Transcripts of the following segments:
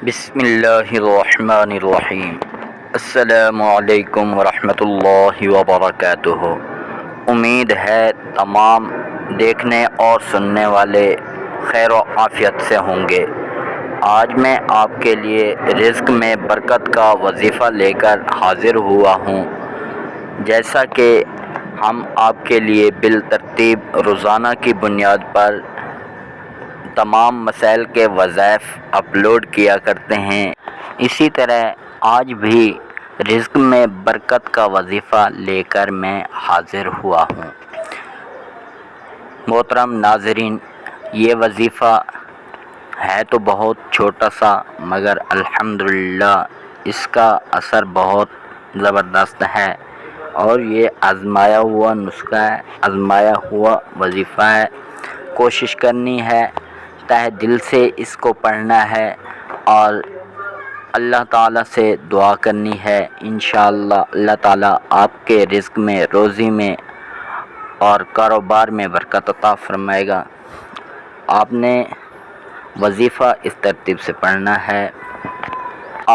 بسم اللہ الرحمن الرحیم۔ السلام علیکم ورحمۃ اللہ وبرکاتہ۔ امید ہے تمام دیکھنے اور سننے والے خیر و عافیت سے ہوں گے۔ آج میں آپ کے لیے رزق میں برکت کا وظیفہ لے کر حاضر ہوا ہوں۔ جیسا کہ ہم آپ کے لیے بالترتیب روزانہ کی بنیاد پر تمام مسائل کے وظائف اپلوڈ کیا کرتے ہیں، اسی طرح آج بھی رزق میں برکت کا وظیفہ لے کر میں حاضر ہوا ہوں۔ محترم ناظرین، یہ وظیفہ ہے تو بہت چھوٹا سا، مگر الحمدللہ اس کا اثر بہت زبردست ہے، اور یہ آزمایا ہوا نسخہ ہے، آزمایا ہوا وظیفہ ہے۔ کوشش کرنی ہے، تہ دل سے اس کو پڑھنا ہے اور اللہ تعالیٰ سے دعا کرنی ہے۔ انشاءاللہ اللہ تعالیٰ آپ کے رزق میں، روزی میں اور کاروبار میں برکت عطا فرمائے گا۔ آپ نے وظیفہ اس ترتیب سے پڑھنا ہے۔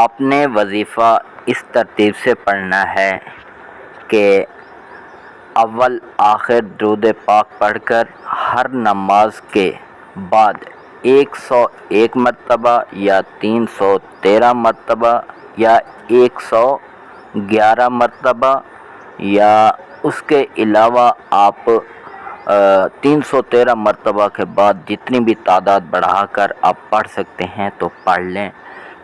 آپ نے وظیفہ اس ترتیب سے پڑھنا ہے کہ اول آخر درود پاک پڑھ کر ہر نماز کے بعد 101 مرتبہ یا 313 مرتبہ یا 111 مرتبہ یا اس کے علاوہ آپ 313 مرتبہ کے بعد جتنی بھی تعداد بڑھا کر آپ پڑھ سکتے ہیں تو پڑھ لیں،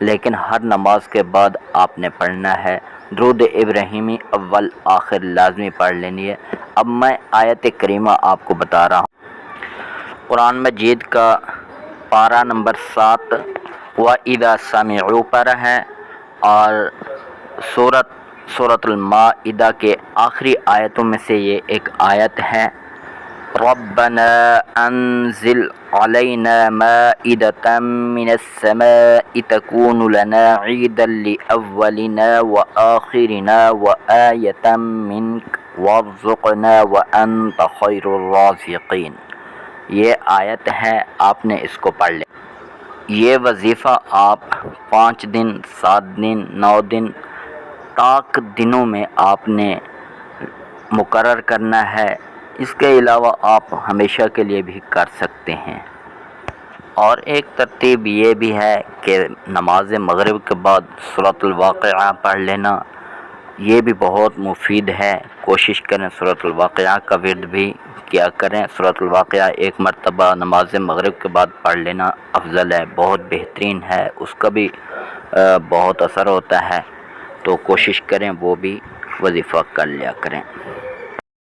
لیکن ہر نماز کے بعد آپ نے پڑھنا ہے۔ درود ابراہیمی اول آخر لازمی پڑھ لینی ہے۔ اب میں آیت کریمہ آپ کو بتا رہا ہوں۔ قرآن مجید کا پارہ نمبر 7 وَإِذَا سَمِعُوا پر ہے، اور سورۃ المائدہ کے آخری آیتوں میں سے یہ ایک آیت ہے۔ رَبَّنَا أَنزِلْ عَلَيْنَا مَائِدَةً مِّنَ السَّمَاءِ تَكُونُ لَنَا عِيدًا لِأَوَّلِنَا وَآخِرِنَا وَآيَةً مِّنكَ وَارْزُقْنَا وَأَنتَ خَيْرُ الرَّازِقِينَ۔ یہ آیت ہے، آپ نے اس کو پڑھ لیا۔ یہ وظیفہ آپ 5 دن، 7 دن، 9 دن تاک دنوں میں آپ نے مقرر کرنا ہے۔ اس کے علاوہ آپ ہمیشہ کے لیے بھی کر سکتے ہیں۔ اور ایک ترتیب یہ بھی ہے کہ نماز مغرب کے بعد سورۃ الواقعہ پڑھ لینا، یہ بھی بہت مفید ہے۔ کوشش کریں سورۃ الواقعہ کا ورد بھی کیا کریں۔ سورۃ الواقعہ 1 مرتبہ نماز مغرب کے بعد پڑھ لینا افضل ہے، بہت بہترین ہے، اس کا بھی بہت اثر ہوتا ہے، تو کوشش کریں وہ بھی وظیفہ کر لیا کریں۔